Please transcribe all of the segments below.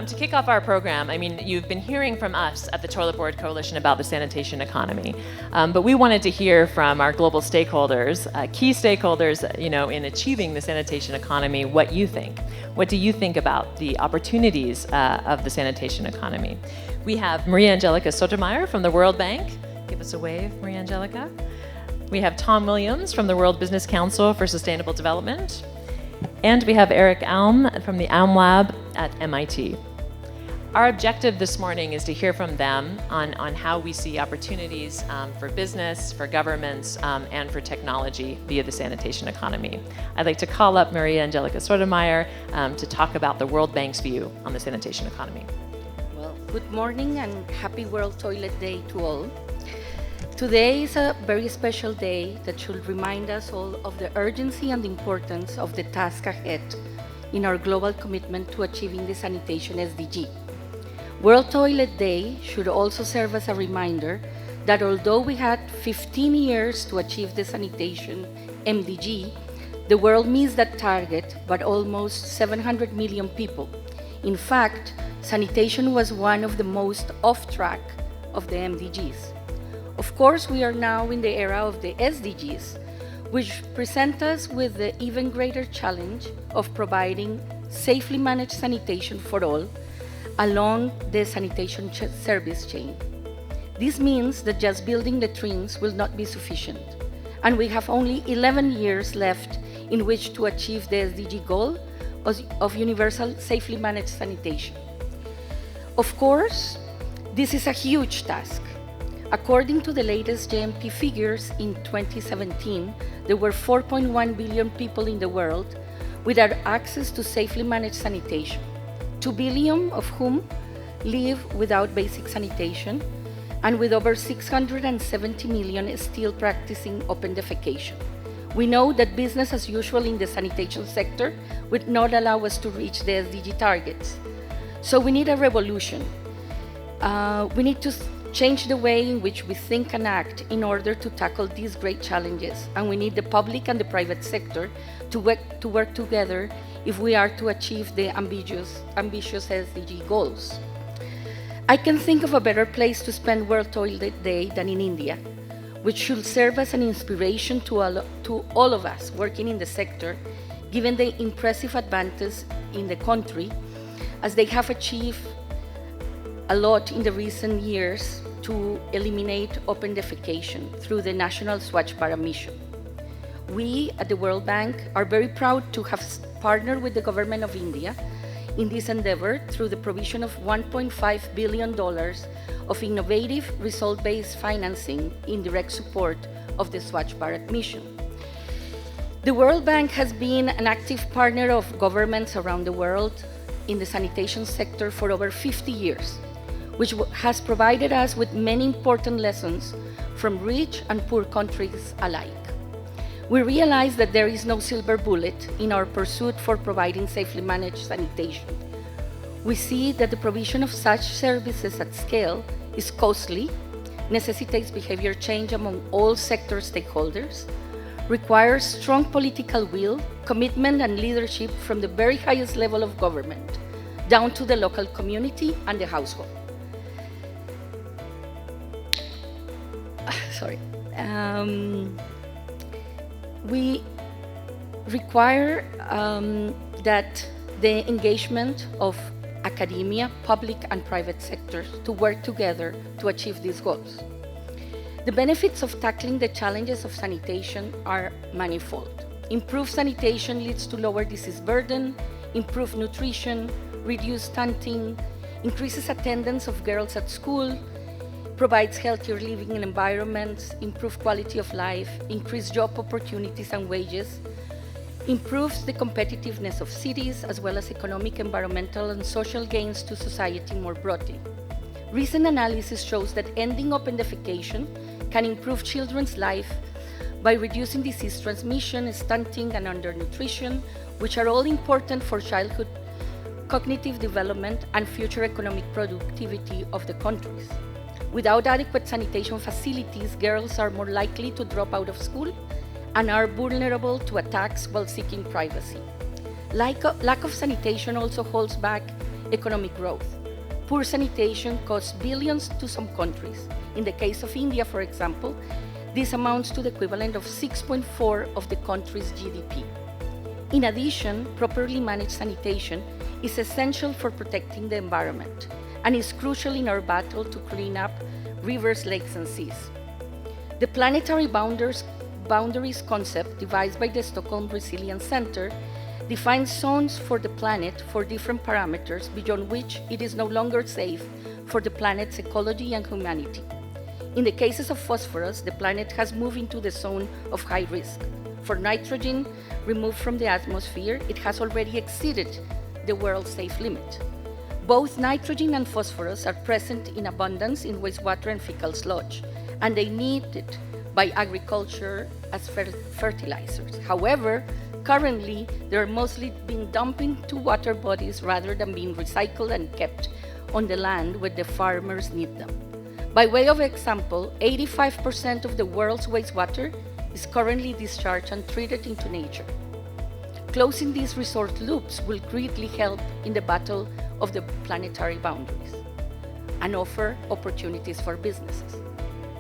To kick off our program, I mean, you've been hearing from us at the Toilet Board Coalition about the sanitation economy, but we wanted to hear from our global stakeholders, key stakeholders, in achieving the sanitation economy, what you think. What do you think about the opportunities of the sanitation economy? We have Maria Angelica Sotomayor from the World Bank. Give us a wave, Maria Angelica. We have Tom Williams from the World Business Council for Sustainable Development. And we have Eric Alm from the ALM LAB at MIT. Our objective this morning is to hear from them on how we see opportunities for business, for governments, and for technology via the sanitation economy. I'd like to call up Maria Angelica Sotomayor to talk about the World Bank's view on the sanitation economy. Well, good morning and happy World Toilet Day to all. Today is a very special day that should remind us all of the urgency and importance of the task ahead in our global commitment to achieving the sanitation SDG. World Toilet Day should also serve as a reminder that although we had 15 years to achieve the sanitation MDG, the world missed that target by almost 700 million people. In fact, sanitation was one of the most off track of the MDGs. Of course, we are now in the era of the SDGs, which present us with the even greater challenge of providing safely managed sanitation for all along the sanitation service chain. This means that just building latrines will not be sufficient, and we have only 11 years left in which to achieve the SDG goal of universal safely managed sanitation. Of course, this is a huge task. According to the latest GMP figures in 2017, there were 4.1 billion people in the world without access to safely managed sanitation, 2 billion of whom live without basic sanitation, and with over 670 million still practicing open defecation. We know that business as usual in the sanitation sector would not allow us to reach the SDG targets. So we need a revolution. We need to change the way in which we think and act in order to tackle these great challenges, and we need the public and the private sector to work together if we are to achieve the ambitious SDG goals. I can think of a better place to spend World Toilet Day than in India, which should serve as an inspiration to all of us working in the sector, given the impressive advances in the country, as they have achieved a lot in the recent years to eliminate open defecation through the National Swachh Bharat mission. We at the World Bank are very proud to have partnered with the government of India in this endeavor through the provision of $1.5 billion of innovative result-based financing in direct support of the Swachh Bharat mission. The World Bank has been an active partner of governments around the world in the sanitation sector for over 50 years, which has provided us with many important lessons from rich and poor countries alike. We realize that there is no silver bullet in our pursuit for providing safely managed sanitation. We see that the provision of such services at scale is costly, necessitates behavior change among all sector stakeholders, requires strong political will, commitment, and leadership from the very highest level of government, down to the local community and the household. We require that the engagement of academia, public and private sectors to work together to achieve these goals. The benefits of tackling the challenges of sanitation are manifold. Improved sanitation leads to lower disease burden, improved nutrition, reduced stunting, increases attendance of girls at school, provides healthier living environments, improved quality of life, increased job opportunities and wages, improves the competitiveness of cities, as well as economic, environmental, and social gains to society more broadly. Recent analysis shows that ending open defecation can improve children's life by reducing disease transmission, stunting, and undernutrition, which are all important for childhood cognitive development and future economic productivity of the countries. Without adequate sanitation facilities, girls are more likely to drop out of school and are vulnerable to attacks while seeking privacy. Lack of sanitation also holds back economic growth. Poor sanitation costs billions to some countries. In the case of India, for example, this amounts to the equivalent of 6.4% of the country's GDP. In addition, properly managed sanitation is essential for protecting the environment and is crucial in our battle to clean up rivers, lakes, and seas. The Planetary Boundaries concept, devised by the Stockholm Resilience Center, defines zones for the planet for different parameters beyond which it is no longer safe for the planet's ecology and humanity. In the cases of phosphorus, the planet has moved into the zone of high risk. For nitrogen removed from the atmosphere, it has already exceeded the world safe limit. Both nitrogen and phosphorus are present in abundance in wastewater and fecal sludge, and they needed by agriculture as fertilizers. However, currently, they are mostly being dumped into water bodies rather than being recycled and kept on the land where the farmers need them. By way of example, 85% of the world's wastewater is currently discharged and treated into nature. Closing these resource loops will greatly help in the battle of the planetary boundaries and offer opportunities for businesses.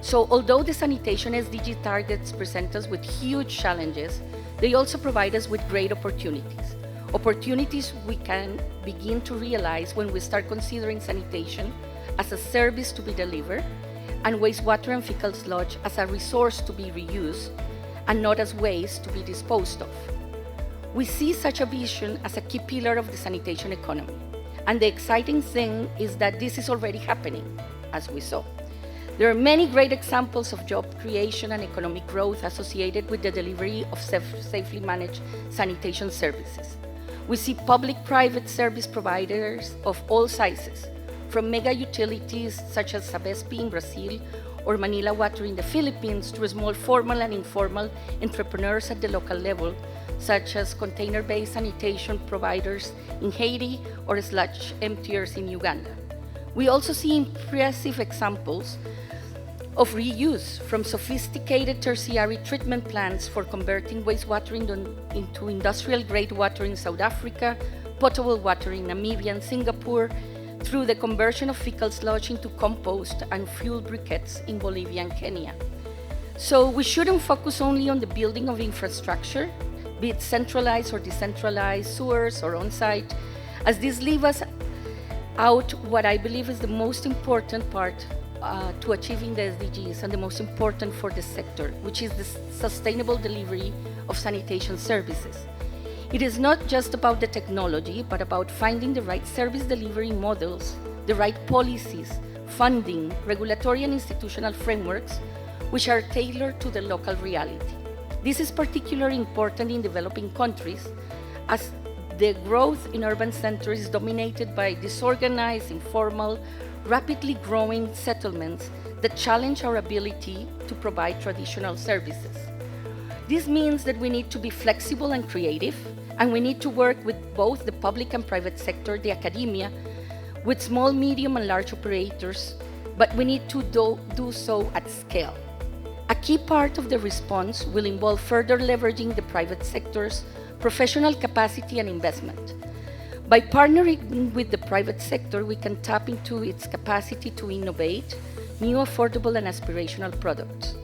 So although the sanitation SDG targets present us with huge challenges, they also provide us with great opportunities. Opportunities we can begin to realize when we start considering sanitation as a service to be delivered and wastewater and fecal sludge as a resource to be reused and not as waste to be disposed of. We see such a vision as a key pillar of the sanitation economy. And the exciting thing is that this is already happening, as we saw. There are many great examples of job creation and economic growth associated with the delivery of safely managed sanitation services. We see public-private service providers of all sizes, from mega utilities such as Sabesp in Brazil or Manila Water in the Philippines to small formal and informal entrepreneurs at the local level, such as container-based sanitation providers in Haiti or sludge emptiers in Uganda. We also see impressive examples of reuse, from sophisticated tertiary treatment plants for converting wastewater into industrial-grade water in South Africa, potable water in Namibia and Singapore, through the conversion of fecal sludge into compost and fuel briquettes in Bolivia and Kenya. So we shouldn't focus only on the building of infrastructure, be it centralized or decentralized, sewers or on-site, as this leaves us out what I believe is the most important part to achieving the SDGs and the most important for the sector, which is the sustainable delivery of sanitation services. It is not just about the technology, but about finding the right service delivery models, the right policies, funding, regulatory and institutional frameworks, which are tailored to the local reality. This is particularly important in developing countries, as the growth in urban centers is dominated by disorganized, informal, rapidly growing settlements that challenge our ability to provide traditional services. This means that we need to be flexible and creative, and we need to work with both the public and private sector, the academia, with small, medium, and large operators, but we need to do so at scale. A key part of the response will involve further leveraging the private sector's professional capacity and investment. By partnering with the private sector, we can tap into its capacity to innovate new affordable and aspirational products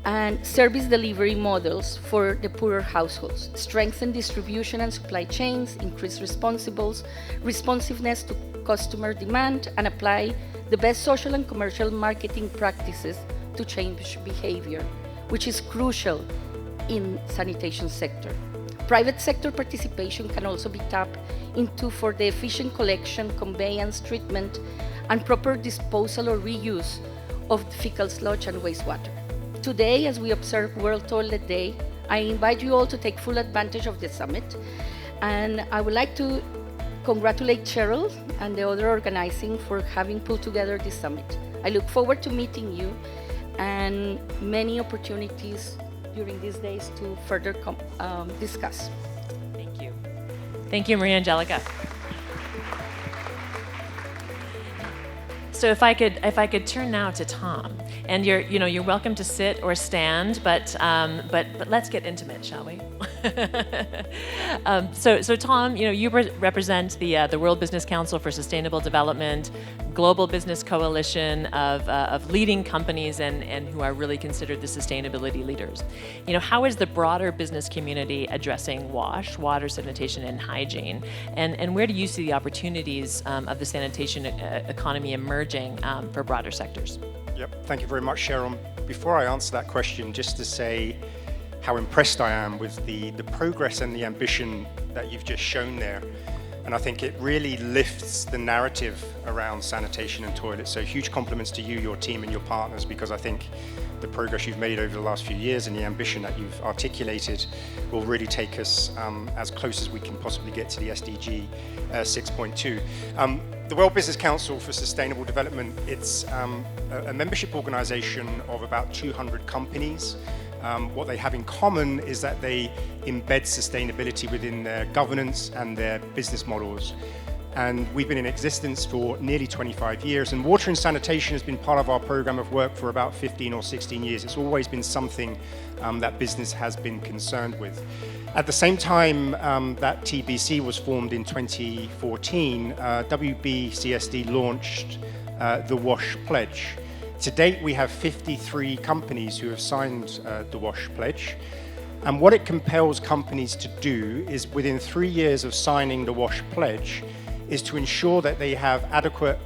and service delivery models for the poorer households, strengthen distribution and supply chains, increase responsiveness to customer demand, and apply the best social and commercial marketing practices to change behavior, which is crucial in sanitation sector. Private sector participation can also be tapped into for the efficient collection, conveyance, treatment, and proper disposal or reuse of fecal sludge and wastewater. Today, as we observe World Toilet Day, I invite you all to take full advantage of the summit, and I would like to congratulate Cheryl and the other organizing for having pulled together this summit. I look forward to meeting you and many opportunities during these days to further discuss. Thank you. Thank you, Maria Angelica. So if I could turn now to Tom, and you're welcome to sit or stand, but let's get intimate, shall we? So Tom, you represent the World Business Council for Sustainable Development, global business coalition of leading companies and who are really considered the sustainability leaders. How is the broader business community addressing WASH, water, sanitation, and hygiene? And where do you see the opportunities of the sanitation economy emerging for broader sectors? Yep, thank you very much, Cheryl. Before I answer that question, just to say how impressed I am with the progress and the ambition that you've just shown there. And I think it really lifts the narrative around sanitation and toilets. So huge compliments to you, your team, and your partners, because I think the progress you've made over the last few years and the ambition that you've articulated will really take us as close as we can possibly get to the SDG 6.2. The World Business Council for Sustainable Development, it's a membership organization of about 200 companies. What they have in common is that they embed sustainability within their governance and their business models. And we've been in existence for nearly 25 years, and water and sanitation has been part of our program of work for about 15 or 16 years. It's always been something that business has been concerned with. At the same time that TBC was formed in 2014, WBCSD launched the WASH Pledge. To date, we have 53 companies who have signed the WASH Pledge. And what it compels companies to do is, within 3 years of signing the WASH Pledge, is to ensure that they have adequate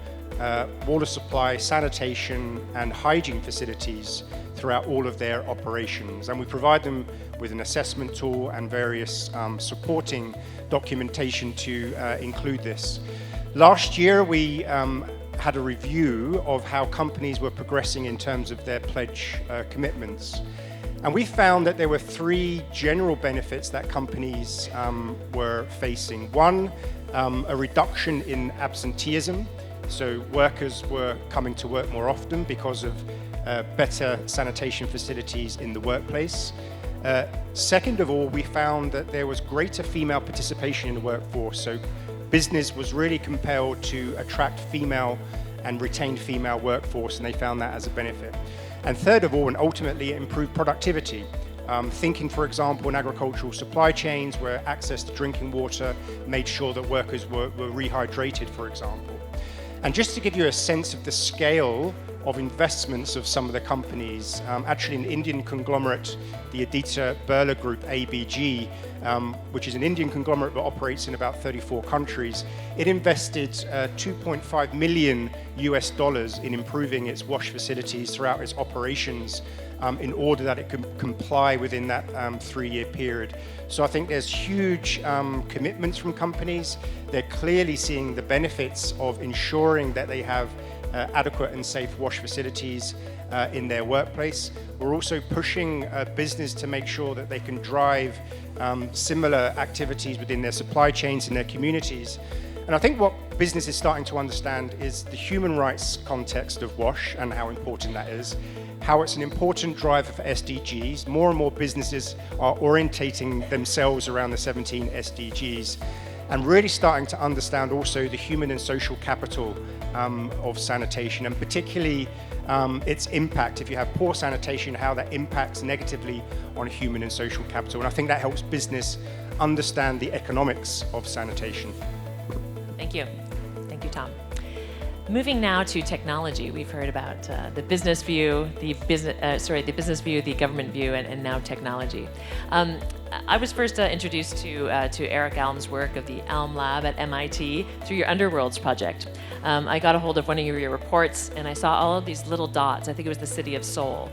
water supply, sanitation, and hygiene facilities throughout all of their operations. And we provide them with an assessment tool and various supporting documentation to include this. Last year, we had a review of how companies were progressing in terms of their pledge commitments. And we found that there were 3 general benefits that companies were facing. One, a reduction in absenteeism. So workers were coming to work more often because of better sanitation facilities in the workplace. Second of all, we found that there was greater female participation in the workforce. So business was really compelled to attract female and retain female workforce, and they found that as a benefit. And third of all, and ultimately, it improved productivity. Thinking, for example, in agricultural supply chains where access to drinking water made sure that workers were rehydrated, for example. And just to give you a sense of the scale of investments of some of the companies, actually an Indian conglomerate, the Aditya Birla Group, ABG, which is an Indian conglomerate that operates in about 34 countries, it invested $2.5 million in improving its wash facilities throughout its operations in order that it can comply within that 3-year period. So I think there's huge commitments from companies. They're clearly seeing the benefits of ensuring that they have adequate and safe wash facilities in their workplace. We're also pushing business to make sure that they can drive similar activities within their supply chains in their communities. And I think what business is starting to understand is the human rights context of WASH and how important that is, how it's an important driver for SDGs. More and more businesses are orientating themselves around the 17 SDGs and really starting to understand also the human and social capital of sanitation, and particularly its impact, if you have poor sanitation, how that impacts negatively on human and social capital. And I think that helps business understand the economics of sanitation. Thank you. Thank you, Tom. Moving now to technology, we've heard about the business view, the business view, the government view, and now technology. I was first introduced to Eric Alm's work of the ALM LAB at MIT through your Underworlds project. I got a hold of one of your reports, and I saw all of these little dots. I think it was the city of Seoul,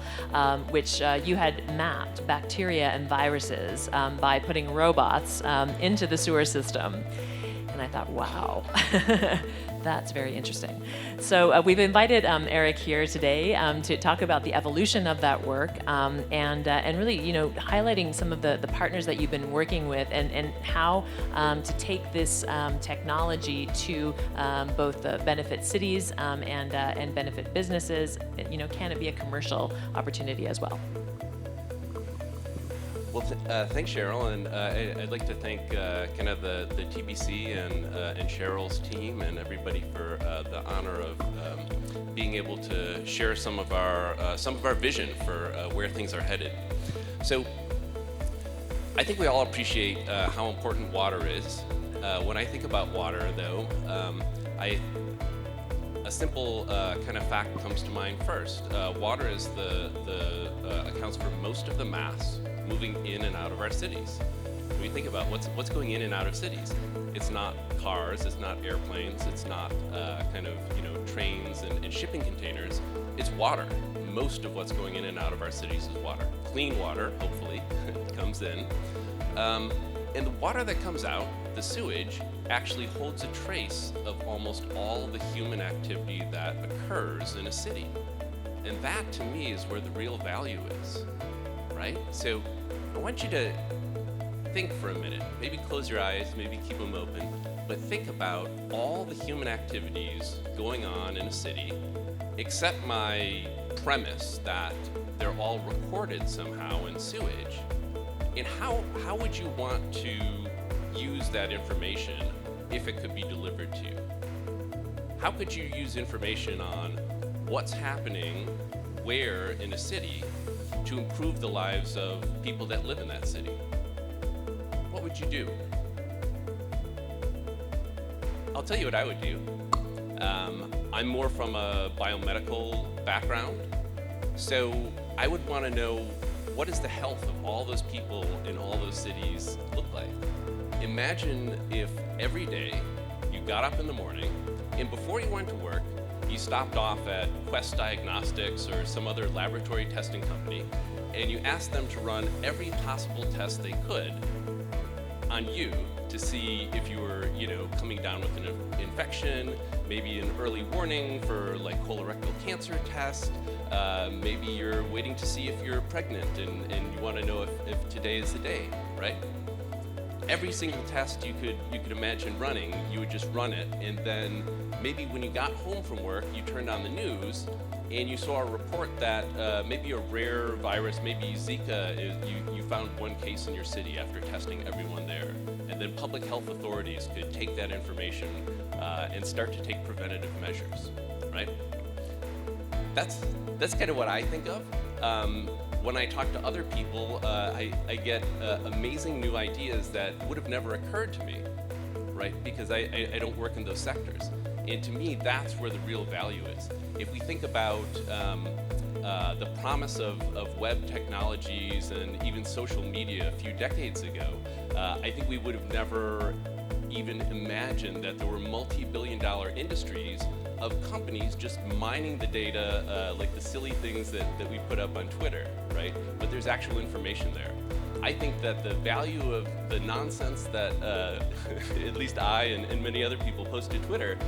which you had mapped bacteria and viruses by putting robots into the sewer system. And I thought, wow, that's very interesting. So we've invited Eric here today to talk about the evolution of that work and really, highlighting some of the partners that you've been working with and how to take this technology to both benefit cities and benefit businesses. Can it be a commercial opportunity as well? Well, thanks, Cheryl, and I'd like to thank kind of the TBC and Cheryl's team and everybody for the honor of being able to share some of our vision for where things are headed. So, I think we all appreciate how important water is. When I think about water, though, a simple kind of fact comes to mind first. Water is accounts for most of the mass moving in and out of our cities. When we think about what's going in and out of cities, it's not cars, it's not airplanes, it's not trains and shipping containers. It's water. Most of what's going in and out of our cities is water. Clean water, hopefully, comes in. And the water that comes out, the sewage, actually holds a trace of almost all the human activity that occurs in a city. And that, to me, is where the real value is, right? So I want you to think for a minute. Maybe close your eyes, maybe keep them open, but think about all the human activities going on in a city, except my premise that they're all recorded somehow in sewage. And how would you want to use that information if it could be delivered to you? How could you use information on what's happening where in a city to improve the lives of people that live in that city? What would you do? I'll tell you what I would do. I'm more from a biomedical background, so I would want to know, what does the health of all those people in all those cities look like? Imagine if every day you got up in the morning and before you went to work, you stopped off at Quest Diagnostics or some other laboratory testing company and you asked them to run every possible test they could on you to see if you were, coming down with an infection, maybe an early warning for like colorectal cancer test. Maybe you're waiting to see if you're pregnant and you want to know if today is the day, right? Every single test you could imagine running, you would just run it, and then maybe when you got home from work, you turned on the news and you saw a report that maybe a rare virus, maybe Zika, you found one case in your city after testing everyone there. And then public health authorities could take that information and start to take preventative measures, right? That's kind of what I think of. When I talk to other people, I get amazing new ideas that would have never occurred to me, right? Because I don't work in those sectors. And to me, that's where the real value is. If we think about the promise of web technologies and even social media a few decades ago, I think we would have never even imagined that there were multi-billion-dollar industries of companies just mining the data, like the silly things that we put up on Twitter, right? But there's actual information there. I think that the value of the nonsense that at least I and many other people post to Twitter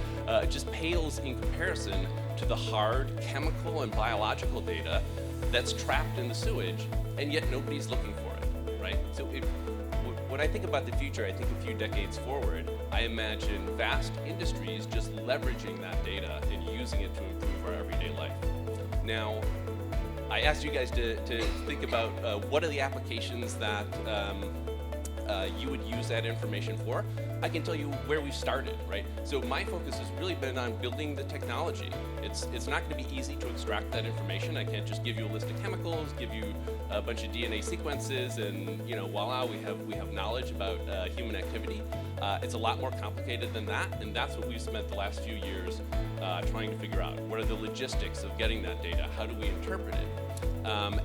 just pales in comparison to the hard chemical and biological data that's trapped in the sewage, and yet nobody's looking for it, right? So when I think about the future, I think a few decades forward, I imagine vast industries just leveraging that data and using it to improve our everyday life. Now, I asked you guys to think about what are the applications that you would use that information for. I can tell you where we've started, right? So my focus has really been on building the technology. It's not going to be easy to extract that information. I can't just give you a list of chemicals, give you a bunch of DNA sequences, and voila, we have knowledge about human activity. It's a lot more complicated than that, and that's what we've spent the last few years trying to figure out. What are the logistics of getting that data? How do we interpret it?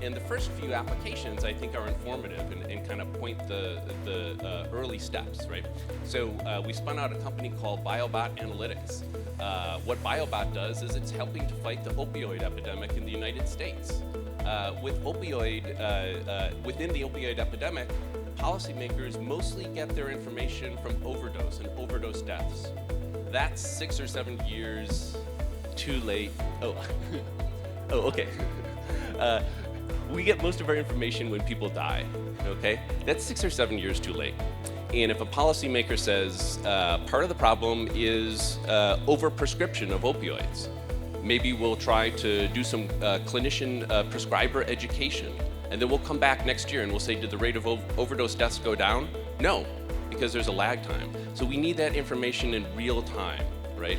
And the first few applications, I think, are informative and kind of point the early steps, right? So we spun out a company called BioBot Analytics. What BioBot does is it's helping to fight the opioid epidemic in the United States. Within the opioid epidemic, policymakers mostly get their information from overdose and overdose deaths. That's 6 or 7 years too late. Oh, okay. We get most of our information when people die, okay? That's 6 or 7 years too late. And if a policymaker says part of the problem is overprescription of opioids, maybe we'll try to do some clinician prescriber education, and then we'll come back next year and we'll say, did the rate of overdose deaths go down? No, because there's a lag time. So we need that information in real time, right?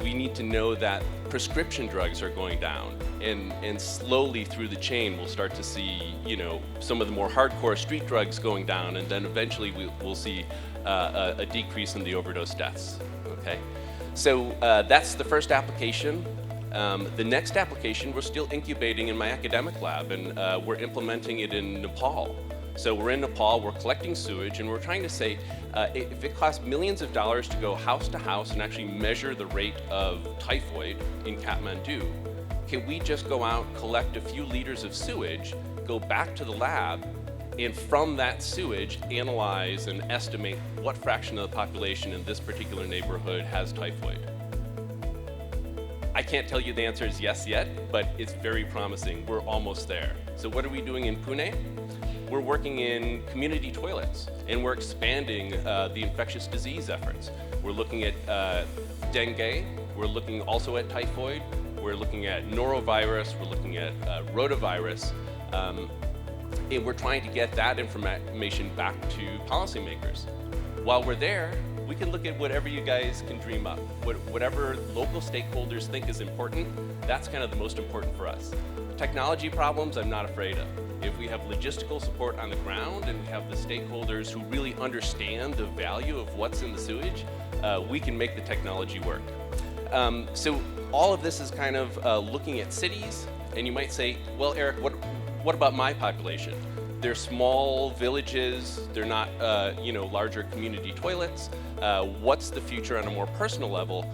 We need to know that prescription drugs are going down, and slowly through the chain we'll start to see, you know, some of the more hardcore street drugs going down, and then eventually we'll see a decrease in the overdose deaths, okay? So that's the first application. The next application we're still incubating in my academic lab, and we're implementing it in Nepal. So we're in Nepal, we're collecting sewage, and we're trying to say, if it costs millions of dollars to go house to house and actually measure the rate of typhoid in Kathmandu, can we just go out, collect a few liters of sewage, go back to the lab, and from that sewage, analyze and estimate what fraction of the population in this particular neighborhood has typhoid? I can't tell you the answer is yes yet, but it's very promising. We're almost there. So what are we doing in Pune? We're working in community toilets, and we're expanding the infectious disease efforts. We're looking at dengue, we're looking also at typhoid, we're looking at norovirus, we're looking at rotavirus, and we're trying to get that information back to policymakers. While we're there, we can look at whatever you guys can dream up. Whatever local stakeholders think is important, that's kind of the most important for us. Technology problems, I'm not afraid of. If we have logistical support on the ground and we have the stakeholders who really understand the value of what's in the sewage, we can make the technology work. So all of this is kind of looking at cities, and you might say, well, Eric, what about my population? They're small villages, they're not you know, larger community toilets. What's the future on a more personal level?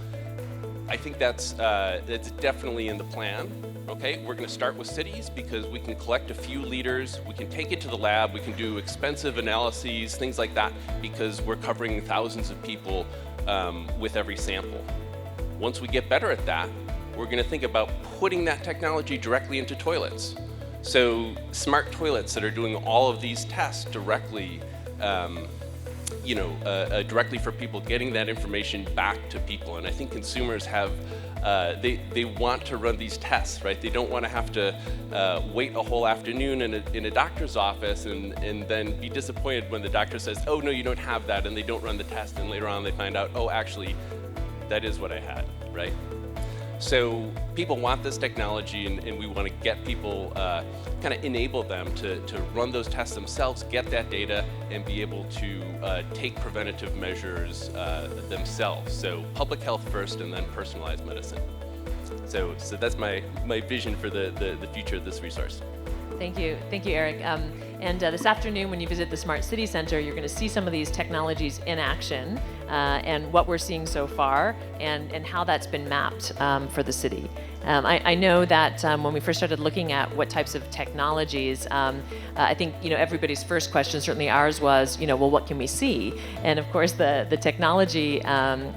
I think that's definitely in the plan. Okay, we're gonna start with cities because we can collect a few liters, we can take it to the lab, we can do expensive analyses, things like that, because we're covering thousands of people with every sample. Once we get better at that, we're gonna think about putting that technology directly into toilets. So smart toilets that are doing all of these tests directly, you know, directly for people, getting that information back to people. And I think consumers have, they want to run these tests, right? They don't want to have to wait a whole afternoon in a doctor's office and then be disappointed when the doctor says, oh no, you don't have that, and they don't run the test, and later on they find out, oh, actually, that is what I had, right? So people want this technology, and we want to get people, kind of enable them to run those tests themselves, get that data, and be able to take preventative measures themselves. So public health first, and then personalized medicine. So that's my vision for the future of this resource. Thank you, Eric. And this afternoon, when you visit the Smart City Center, you're going to see some of these technologies in action, and what we're seeing so far, and how that's been mapped for the city. I know that when we first started looking at what types of technologies, I think, you know, everybody's first question, certainly ours, was, you know, well, what can we see? And of course, the technology from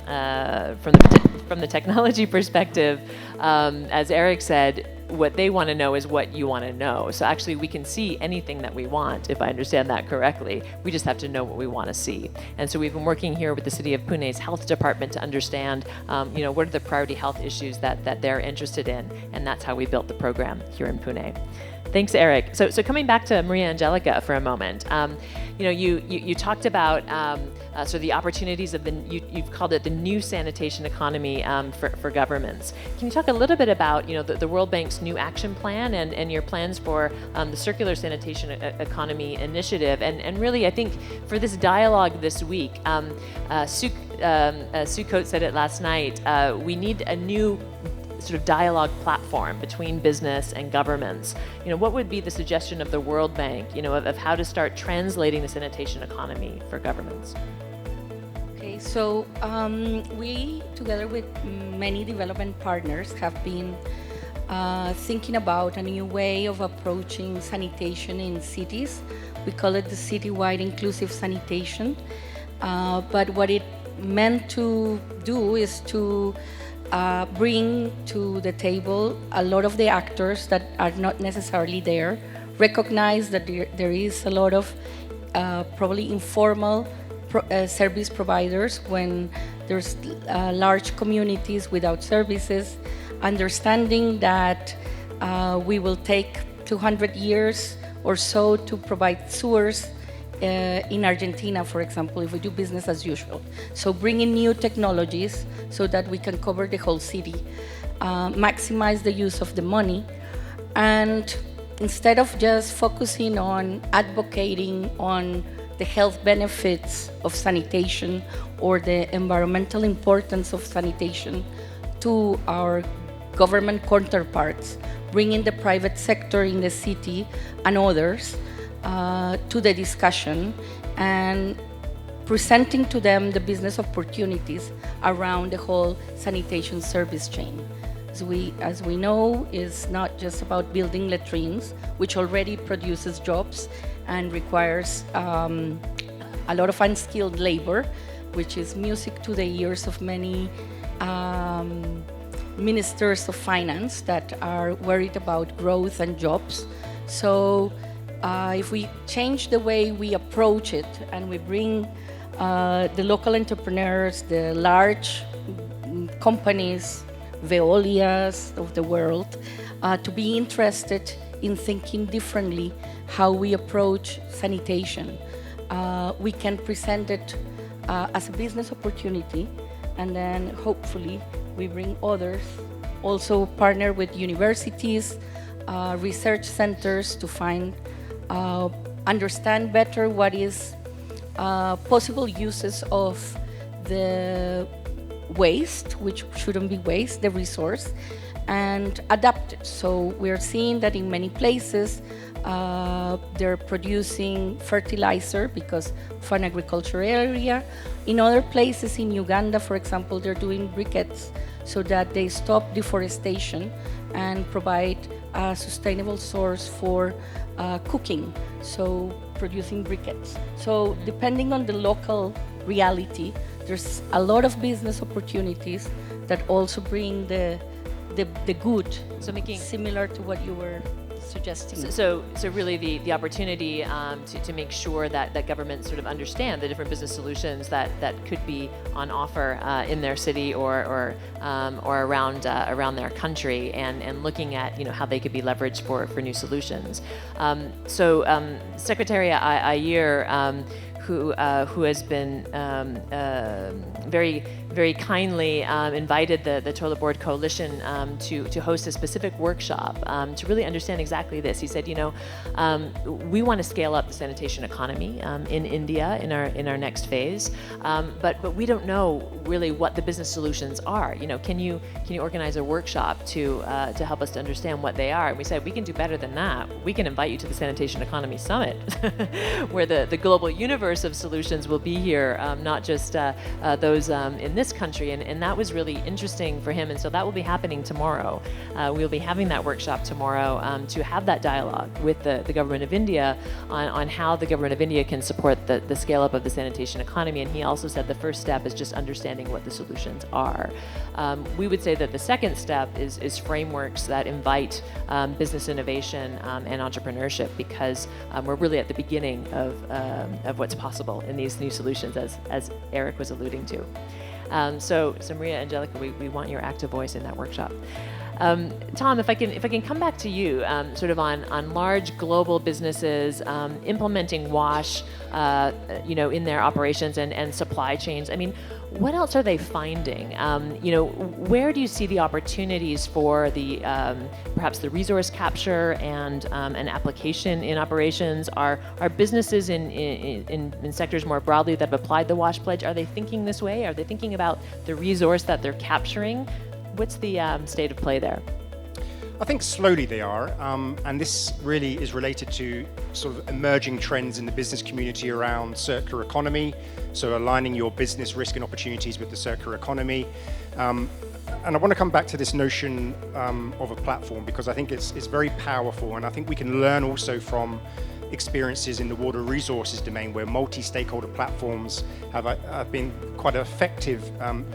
the technology perspective, as Eric said, what they want to know is what you want to know. So actually, we can see anything that we want, if I understand that correctly. We just have to know what we want to see. And so we've been working here with the City of Pune's health department to understand, you know, what are the priority health issues that they're interested in, and that's how we built the program here in Pune. Thanks, Eric. So coming back to Maria Angelica for a moment, you know, you talked about sort of the opportunities of you've called it the new sanitation economy for governments. Can you talk a little bit about, you know, the World Bank's new action plan and your plans for the circular sanitation economy initiative? And really, I think for this dialogue this week, Sue Coates said it last night, we need a new sort of dialogue platform between business and governments. You know, what would be the suggestion of the World Bank, you know, of how to start translating the sanitation economy for governments? Okay, so we, together with many development partners, have been thinking about a new way of approaching sanitation in cities. We call it the citywide inclusive sanitation. But what it meant to do is to bring to the table a lot of the actors that are not necessarily there, recognize that there is a lot of probably informal service providers when there's large communities without services, understanding that we will take 200 years or so to provide sewers in Argentina, for example, if we do business as usual. So bring in new technologies so that we can cover the whole city, maximize the use of the money, and instead of just focusing on advocating on the health benefits of sanitation or the environmental importance of sanitation to our government counterparts, bringing the private sector in the city and others to the discussion and presenting to them the business opportunities around the whole sanitation service chain. As we know, it's not just about building latrines, which already produces jobs and requires a lot of unskilled labor, which is music to the ears of many ministers of finance that are worried about growth and jobs. So if we change the way we approach it and we bring the local entrepreneurs, the large companies, Veolias of the world, to be interested in thinking differently how we approach sanitation. We can present it as a business opportunity, and then hopefully we bring others, also partner with universities, research centers to understand better what is possible uses of the waste, which shouldn't be waste, the resource, and adapt it. So we're seeing that in many places they're producing fertilizer because of an agricultural area. In other places, in Uganda, for example, they're doing briquettes so that they stop deforestation and provide a sustainable source for cooking, so producing briquettes. So depending on the local reality, there's a lot of business opportunities that also bring the good, So making similar to what you were suggesting. So really the opportunity to make sure that governments sort of understand the different business solutions that could be on offer in their city or around their country, and looking at how they could be leveraged for new solutions. Secretary Ayer, who has been very kindly invited the Toilet Board Coalition to host a specific workshop to really understand exactly this. He said, we want to scale up the sanitation economy in India in our next phase, but we don't know really what the business solutions are. Can you organize a workshop to help us to understand what they are? And we said we can do better than that. We can invite you to the Sanitation Economy Summit, where the global universe of solutions will be here, not just those in this country, and that was really interesting for him. And so that will be happening tomorrow. We'll be having that workshop tomorrow to have that dialogue with the government of India on how the government of India can support the scale up of the sanitation economy. And he also said the first step is just understanding what the solutions are. We would say that the second step is frameworks that invite business innovation and entrepreneurship, because we're really at the beginning of what's possible in these new solutions, as Eric was alluding to. So Maria, Angelica, we want your active voice in that workshop. Tom, if I can come back to you, sort of on large global businesses implementing WASH, in their operations and supply chains. I mean, what else are they finding? Where do you see the opportunities for the perhaps the resource capture and an application in operations? Are businesses in sectors more broadly that have applied the WASH pledge, are they thinking this way? Are they thinking about the resource that they're capturing? What's the state of play there? I think slowly they are, and this really is related to sort of emerging trends in the business community around circular economy, so aligning your business risk and opportunities with the circular economy. And I want to come back to this notion of a platform, because I think it's very powerful, and I think we can learn also from experiences in the water resources domain, where multi-stakeholder platforms have been quite an effective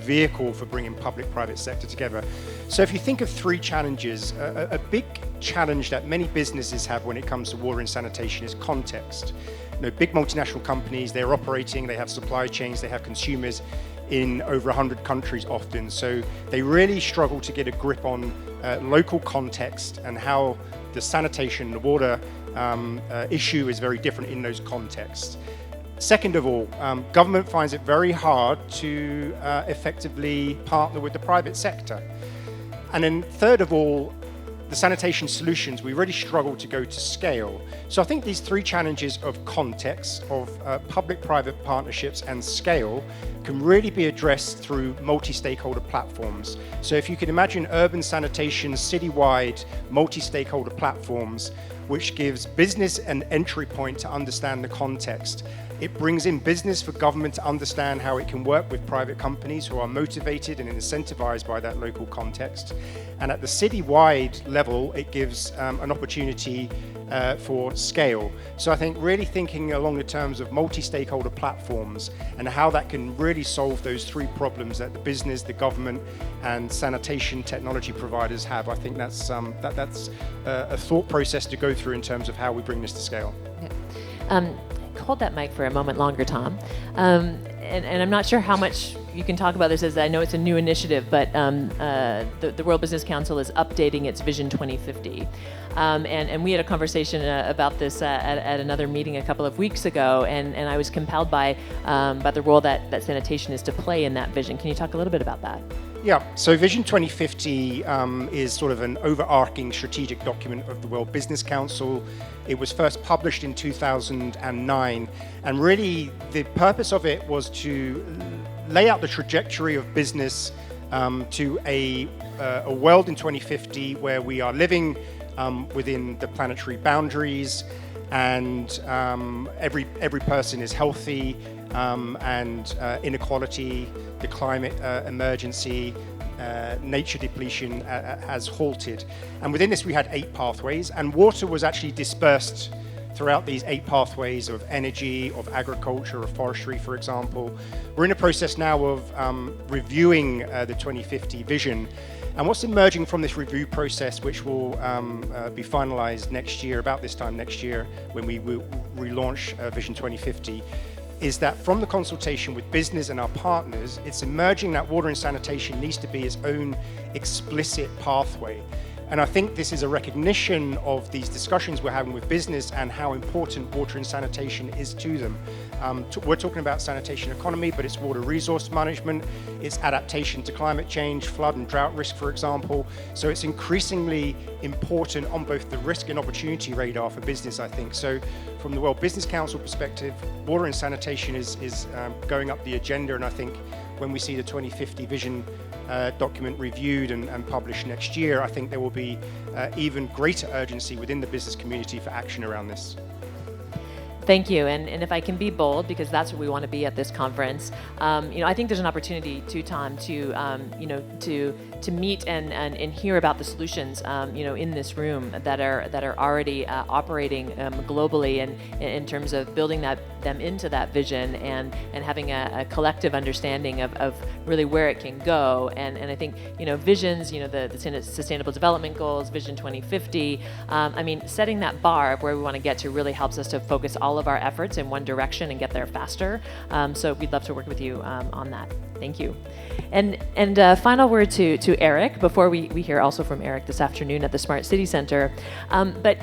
vehicle for bringing public-private sector together. So if you think of three challenges, a big challenge that many businesses have when it comes to water and sanitation is context. Big multinational companies, they're operating, they have supply chains, they have consumers in over 100 countries often, so they really struggle to get a grip on local context and how the sanitation, the water issue is very different in those contexts. Second of all, government finds it very hard to effectively partner with the private sector. And then third of all, the sanitation solutions, we really struggle to go to scale. So I think these three challenges of context, of public-private partnerships and scale can really be addressed through multi-stakeholder platforms. So if you can imagine urban sanitation, citywide, multi-stakeholder platforms, which gives business an entry point to understand the context. It brings in business for government to understand how it can work with private companies who are motivated and incentivized by that local context. And at the city-wide level, it gives an opportunity for scale. So I think really thinking along the terms of multi-stakeholder platforms and how that can really solve those three problems that the business, the government, and sanitation technology providers have, I think that's a thought process to go through in terms of how we bring this to scale. Yeah. Hold that mic for a moment longer, Tom. And I'm not sure how much you can talk about this, as I know it's a new initiative, but the World Business Council is updating its Vision 2050. And we had a conversation about this at another meeting a couple of weeks ago, and I was compelled by the role that sanitation is to play in that vision. Can you talk a little bit about that? Yeah, so Vision 2050 is sort of an overarching strategic document of the World Business Council. It was first published in 2009, and really the purpose of it was to lay out the trajectory of business to a world in 2050 where we are living within the planetary boundaries, and every person is healthy, and inequality, the climate emergency, nature depletion has halted. And within this we had 8 pathways, and water was actually dispersed throughout these 8 pathways of energy, of agriculture, of forestry, for example. We're in a process now of reviewing the 2050 vision. And what's emerging from this review process, which will be finalized next year, about this time next year, when we will relaunch Vision 2050, is that from the consultation with business and our partners, it's emerging that water and sanitation needs to be its own explicit pathway. And I think this is a recognition of these discussions we're having with business and how important water and sanitation is to them. We're talking about sanitation economy, but it's water resource management, it's adaptation to climate change, flood and drought risk, for example. So it's increasingly important on both the risk and opportunity radar for business, I think. So from the World Business Council perspective, water and sanitation is going up the agenda, and I think when we see the 2050 vision document reviewed and published next year, I think there will be even greater urgency within the business community for action around this. Thank you, and if I can be bold, because that's what we want to be at this conference, I think there's an opportunity too, Tom, to meet and hear about the solutions, in this room that are already operating globally, and in terms of building them into that vision and having a collective understanding of really where it can go. And I think visions, the Sustainable Development Goals, Vision 2050. Setting that bar of where we want to get to really helps us to focus all of our efforts in one direction and get there faster. So we'd love to work with you on that. Thank you. And final word to Eric before we hear also from Eric this afternoon at the Smart City Center. But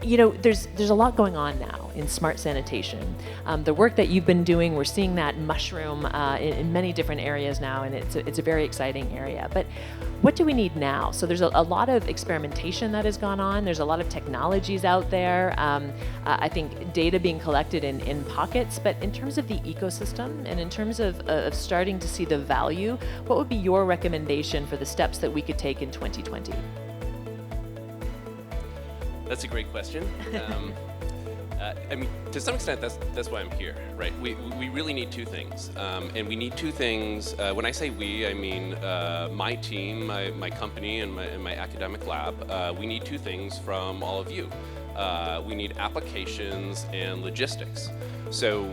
there's a lot going on now in smart sanitation. The work that you've been doing, we're seeing that mushroom in many different areas now, and it's a very exciting area. But what do we need now? So there's a lot of experimentation that has gone on. There's a lot of technologies out there. I think data being collected in pockets. But in terms of the ecosystem and in terms of starting to see the value, what would be your recommendation for the steps that we could take in 2020? That's a great question. To some extent, that's why I'm here, right? We really need two things, and we need two things. When I say we, I mean my team, my company, and my academic lab. We need two things from all of you. We need applications and logistics. So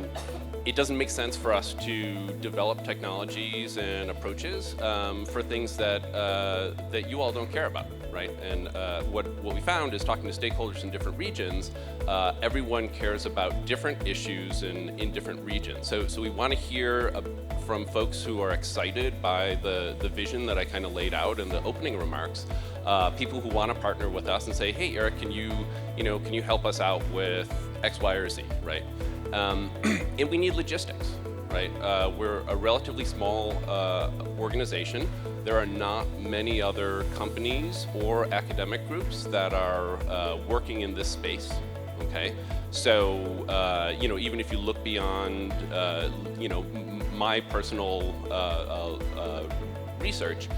it doesn't make sense for us to develop technologies and approaches for things that you all don't care about, right? And what we found is talking to stakeholders in different regions, everyone cares about different issues in different regions. So we want to hear from folks who are excited by the vision that I kind of laid out in the opening remarks, people who want to partner with us and say, hey, Eric, can you help us out with X, Y, or Z, right? And we need logistics, right? We're a relatively small organization. There are not many other companies or academic groups that are working in this space, okay? So, even if you look beyond, my personal research,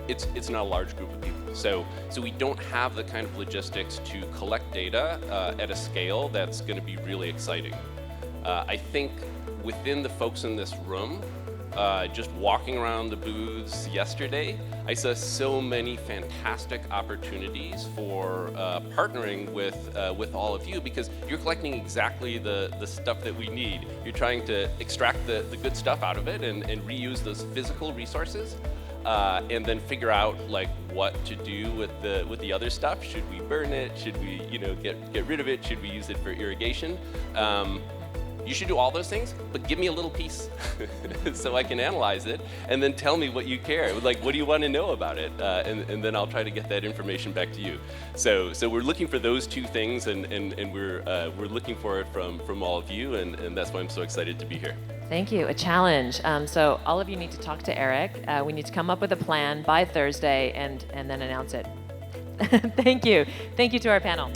it's not a large group of people. So we don't have the kind of logistics to collect data at a scale that's going to be really exciting. I think within the folks in this room, just walking around the booths yesterday, I saw so many fantastic opportunities for partnering with all of you, because you're collecting exactly the stuff that we need. You're trying to extract the good stuff out of it and reuse those physical resources, and then figure out like what to do with the other stuff. Should we burn it? Should we get rid of it? Should we use it for irrigation? You should do all those things, but give me a little piece so I can analyze it, and then tell me what you care. Like, what do you want to know about it? And then I'll try to get that information back to you. So we're looking for those two things, and we're looking for it from all of you, and that's why I'm so excited to be here. Thank you. A challenge. So all of you need to talk to Eric. We need to come up with a plan by Thursday and then announce it. Thank you. Thank you to our panel.